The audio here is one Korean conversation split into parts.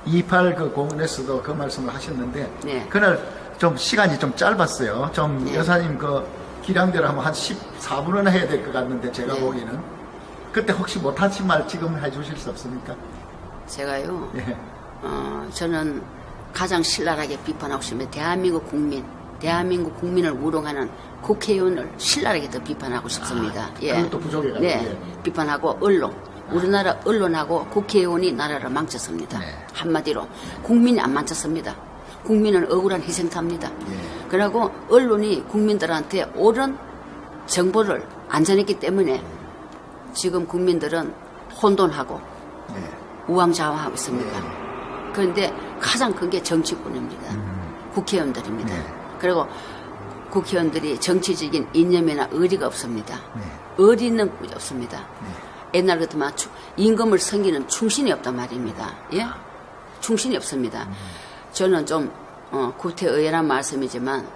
28 그 공원에서도 그 말씀을 하셨는데 네. 그날 좀 시간이 좀 짧았어요. 좀 네. 여사님 그 기량대로 하면 한 14분은 해야 될 것 같는데 제가 네. 보기에는 그때 혹시 못하신 말 지금 해주실 수 없습니까? 제가요. 예. 저는 가장 신랄하게 비판하고 싶습니다. 대한민국 국민을 우롱하는 국회의원을 신랄하게 더 비판하고 싶습니다. 그것도 부족해가지고. 네, 예. 비판하고 언론. 우리나라 언론하고 국회의원이 나라를 망쳤습니다. 네. 한마디로 국민이 안 망쳤습니다. 국민은 억울한 희생탑니다. 예. 그리고 언론이 국민들한테 옳은 정보를 안 전했기 때문에 지금 국민들은 혼돈하고 예. 우왕좌왕하고 있습니다. 그런데 가장 큰 게 정치권입니다. 국회의원들입니다. 네. 그리고 국회의원들이 정치적인 이념이나 의리가 없습니다. 네. 의리 있는 분이 없습니다. 네. 옛날 같으면 임금을 섬기는 충신이 없단 말입니다. 예? 충신이 없습니다. 저는 좀 구태의연한 말씀이지만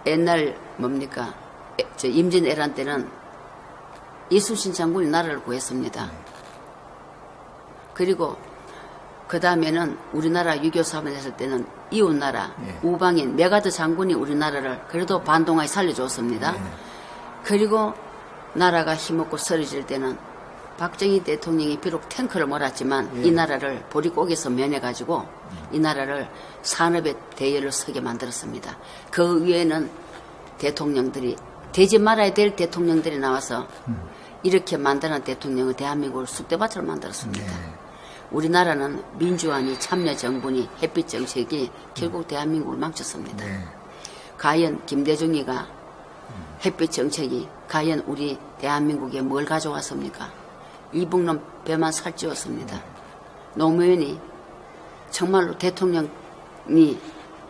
옛날 뭡니까 임진왜란 때는 이순신 장군이 나라를 구했습니다. 그리고 그 다음에는 우리나라 유교 사업을 했을 때는 이웃나라 네. 우방인 메가드 장군이 우리나라를 그래도 반동하에 살려줬습니다. 네. 그리고 나라가 힘없고 쓰러질 때는 박정희 대통령이 비록 탱크를 몰았지만 예. 이 나라를 보릿고개에서 면해가지고 이 나라를 산업의 대열을 서게 만들었습니다. 그 위에는 대통령들이 되지 말아야 될 대통령들이 나와서 이렇게 만드는 대통령은 대한민국을 쑥대밭으로 만들었습니다. 네. 우리나라는 민주화니 참여정부니 햇빛정책이 결국 대한민국을 망쳤습니다. 네. 과연 김대중이가 햇빛정책이 과연 우리 대한민국에 뭘 가져왔습니까? 이북놈 배만 살찌웠습니다. 노무현이 정말로 대통령이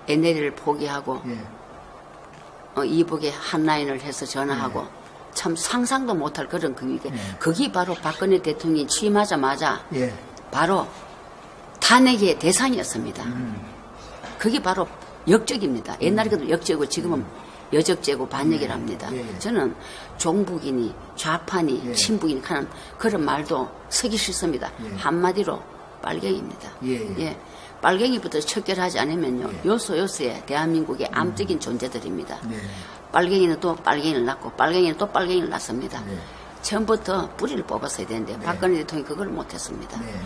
NLL을 포기하고 예. 이북에 한 라인을 해서 전화하고 참 상상도 못할 그런 그게 그게 바로 박근혜 대통령이 취임하자마자 예. 바로 탄핵의 대상이었습니다. 그게 바로 역적입니다. 옛날에도 역적이고 지금은 여적죄고 반역이랍니다. 예. 저는 종북이니 좌파니 예. 친북이니 하는 그런 말도 쓰기 싫습니다. 예. 한마디로 빨갱이입니다. 예. 빨갱이부터 척결하지 않으면요. 요소요소에 대한민국의 암적인 존재들입니다. 네. 빨갱이는 또 빨갱이를 낳고 빨갱이는 또 빨갱이를 낳습니다. 네. 처음부터 뿌리를 뽑았어야 되는데 박근혜 대통령이 그걸 못했습니다. 네.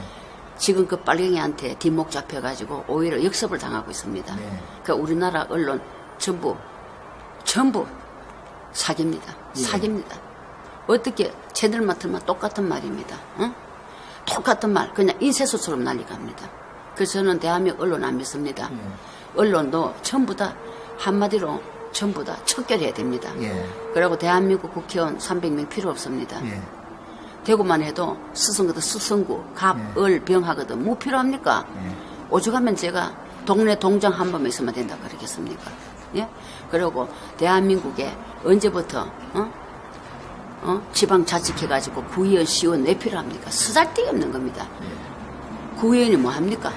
지금 그 빨갱이한테 뒷목 잡혀가지고 오히려 역습을 당하고 있습니다. 네. 그 우리나라 언론 전부 사기입니다. 예. 사기입니다. 어떻게 채널만 틀면 똑같은 말입니다. 응? 똑같은 말 그냥 인쇄소처럼 날려갑니다. 그래서 저는 대한민국 언론 안 믿습니다. 언론도 전부 다 한마디로 전부 다 척결해야 됩니다. 예. 그리고 대한민국 국회의원 300명 필요 없습니다. 예. 대구만 해도 스승거든 수성구, 갑, 을, 병하거든 뭐 필요합니까? 오죽하면 제가 동네 동장 한 번만 있으면 된다 그러겠습니까? 예? 그리고 대한민국에 언제부터 지방자치해가지고 구의원, 시의원 왜 필요합니까? 쓰잘데기 없는 겁니다. 구의원이 뭐 합니까?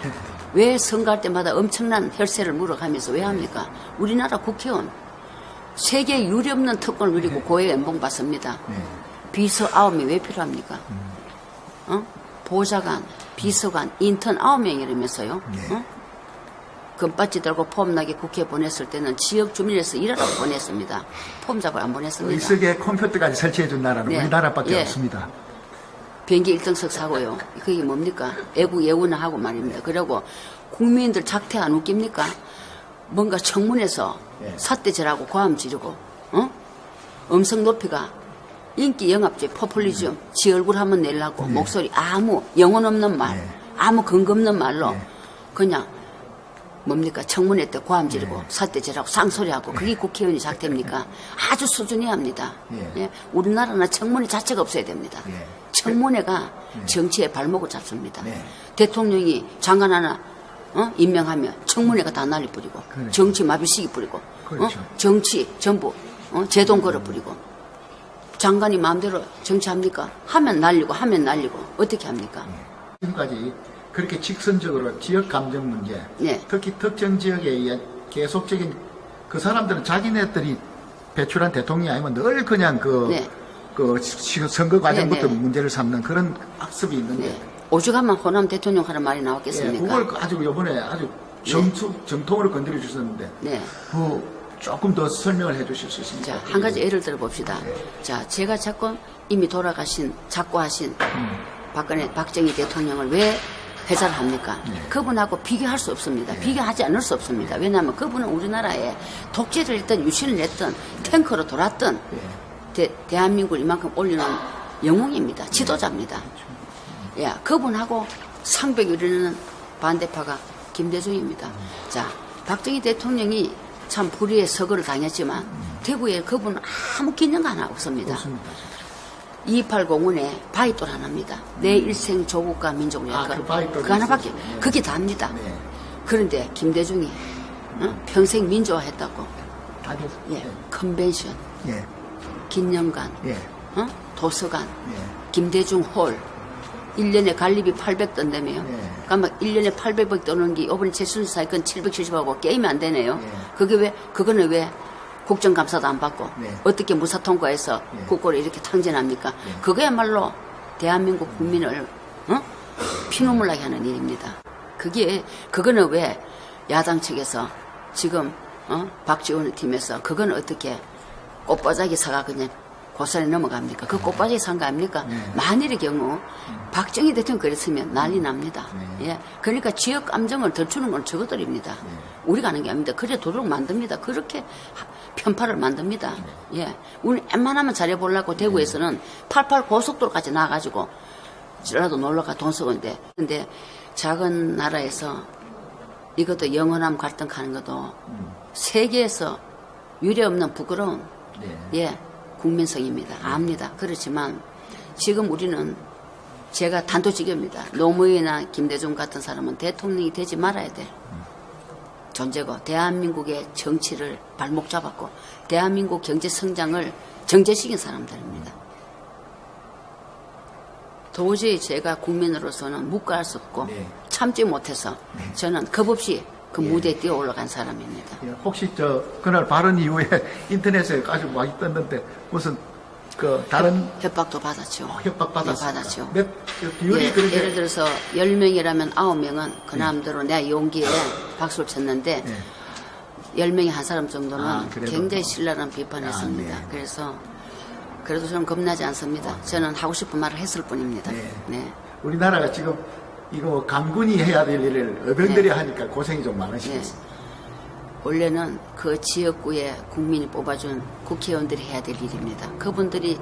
왜 선거할 때마다 엄청난 혈세를 물어가면서 왜 합니까? 우리나라 국회의원 세계 유례 없는 특권을 누리고 고액 연봉 받습니다. 비서 9명 왜 필요합니까? 보좌관, 비서관, 인턴 9명 이러면서요. 금바지 들고 폼나게 국회에 보냈을 때는 지역 주민에서 일하라고 보냈습니다. 폼 잡고 안 보냈습니다. 의석에 컴퓨터까지 설치해준 나라는 네. 우리나라밖에 예. 없습니다. 비행기 1등석 사고요. 그게 뭡니까? 애국 예우나 하고 말입니다. 그리고 국민들 작태 안 웃깁니까? 뭔가 청문회에서 예. 삿대질하고 고함 지르고 음성 높이가 인기 영합제 포퓰리즘 지 얼굴 한번 내려고 목소리 아무 영혼 없는 말 예. 아무 근거 없는 말로 예. 그냥 뭡니까 청문회 때 고함 지르고 삿대질하고 쌍소리하고 그게 국회의원이 작태입니까? 아주 수준이 합니다. 예. 우리나라는 청문회 자체가 없어야 됩니다. 예. 청문회가 정치의 발목을 잡습니다. 네. 대통령이 장관 하나 임명하면 청문회가 다 난리 뿌리고 그렇죠. 정치 마비시기 뿌리고 그렇죠. 정치 전부 제동 걸어 뿌리고 장관이 마음대로 정치합니까? 하면 날리고 어떻게 합니까? 지금까지 그렇게 직선적으로 지역 감정 문제, 네. 특히 특정 지역에 의한 계속적인 그 사람들은 자기네들이 배출한 대통령이 아니면 늘 그냥 그 네. 선거 과정부터 네, 네. 문제를 삼는 그런 학습이 있는데 네. 오죽하면 호남 대통령 하는 말이 예, 나왔겠습니까? 그걸 아주 이번에 아주 정통으로 건드려 주셨는데 네. 조금 더 설명을 해 주실 수 있습니까? 자, 한 가지 예를 들어 봅시다. 자, 제가 자꾸 이미 돌아가신, 작고하신 박정희 대통령을 왜 회자를 합니까? 그분하고 비교할 수 없습니다. 비교하지 않을 수 없습니다. 왜냐하면 그분은 우리나라에 독재를 했던, 유신을 했던, 탱커로 돌았던 대한민국을 이만큼 올리는 영웅입니다. 지도자입니다. 예, 그분하고 상벽이 이르는 반대파가 김대중입니다. 자, 박정희 대통령이 참 불의의 서거를 당했지만 대구에 그분은 아무 기념가 하나 없습니다. 28공원에 바위돌 하나입니다. 내 일생 조국과 민족을 위해 그 바위돌 그 하나밖에 있었죠. 네. 그게 답니다. 네. 그런데 김대중이 평생 민주화했다고 다 됐어요. 예, 컨벤션, 예. 기념관, 예. 도서관, 예. 김대중 홀 1년에 관리비 800 던다며요. 네. 그러면 1년에 800억 떠는 게 이번에 최순실 사건 770하고 게임이 안 되네요. 네. 그거는 왜 국정감사도 안 받고 네. 어떻게 무사 통과해서 네. 국고를 이렇게 탕진합니까? 그거야말로 대한민국 국민을 피눈물 나게 하는 일입니다. 그거는 왜 야당 측에서 지금 박지원 팀에서 그거는 어떻게 꽃바자기 사가 그냥 고사리 넘어갑니까? 그 꽃바지에 산 거 아닙니까? 네. 만일의 경우 박정희 대통령 그랬으면 난리 납니다. 예. 그러니까 지역 감정을 덜추는 건 저것들입니다. 우리가 하는 게 아닙니다. 그래 도둑 만듭니다. 그렇게 편파를 만듭니다. 예. 우리 웬만하면 잘해보려고 대구에서는 88 고속도로까지 나가가지고 저라도 놀러가 돈 쓰건데 근데 작은 나라에서 이것도 영원함 갈등 가는 것도 세계에서 유례없는 부끄러운 예. 국민성입니다. 압니다. 그렇지만 지금 우리는 제가 단도직입니다. 노무현이나 김대중 같은 사람은 대통령이 되지 말아야 될 존재고 대한민국의 정치를 발목 잡았고 대한민국 경제 성장을 정제시킨 사람들입니다. 도저히 제가 국민으로서는 묵과할 수 없고 참지 못해서 저는 겁없이 그 무대에 뛰어 올라간 사람입니다. 예, 혹시 그날 발언 이후에 인터넷에 아주 많이 떴는데 무슨 다른 협박도 받았죠. 협박 받았습니까? 네, 받았죠. 비율이 그런데 예를 들어서 10명이라면 9명은 그 남대로 내 용기에 박수를 쳤는데 10명에 한 사람 정도는 그래도. 굉장히 신랄한 비판했습니다. 네. 그래도 저는 겁나지 않습니다. 저는 하고 싶은 말을 했을 뿐입니다. 네. 우리나라가 지금 이거 강군이 해야 될 일을 어병들이 하니까 고생이 좀 많으시겠어요. 원래는 그 지역구에 국민이 뽑아준 국회의원들이 해야 될 일입니다. 그분들이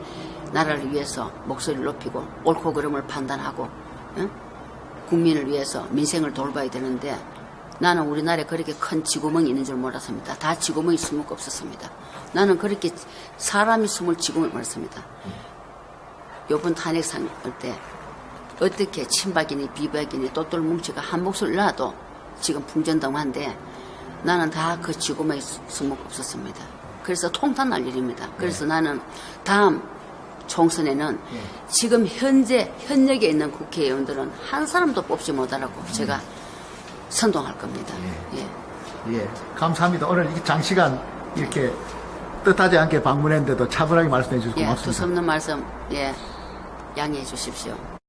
나라를 위해서 목소리를 높이고 옳고 그름을 판단하고 국민을 위해서 민생을 돌봐야 되는데 나는 우리나라에 그렇게 큰 쥐구멍이 있는 줄 몰랐습니다. 다 쥐구멍이 숨을 거 없었습니다. 나는 그렇게 사람이 숨을 쥐구멍이 몰랐습니다. 요번 탄핵상 할 때 어떻게 친박이니 비박이니 또똘뭉치가 한 목소리 나도 지금 풍전등화인데 나는 다 그 쥐구멍에 숨을 거 없었습니다. 그래서 통탄날 일입니다. 그래서 나는 다음 총선에는 지금 현역에 있는 국회의원들은 한 사람도 뽑지 못하라고 제가 선동할 겁니다. 예, 감사합니다. 오늘 이 장시간 이렇게 뜻하지 않게 방문했는데도 차분하게 말씀해 주셔서 고맙습니다. 두서없는 말씀 양해해 주십시오.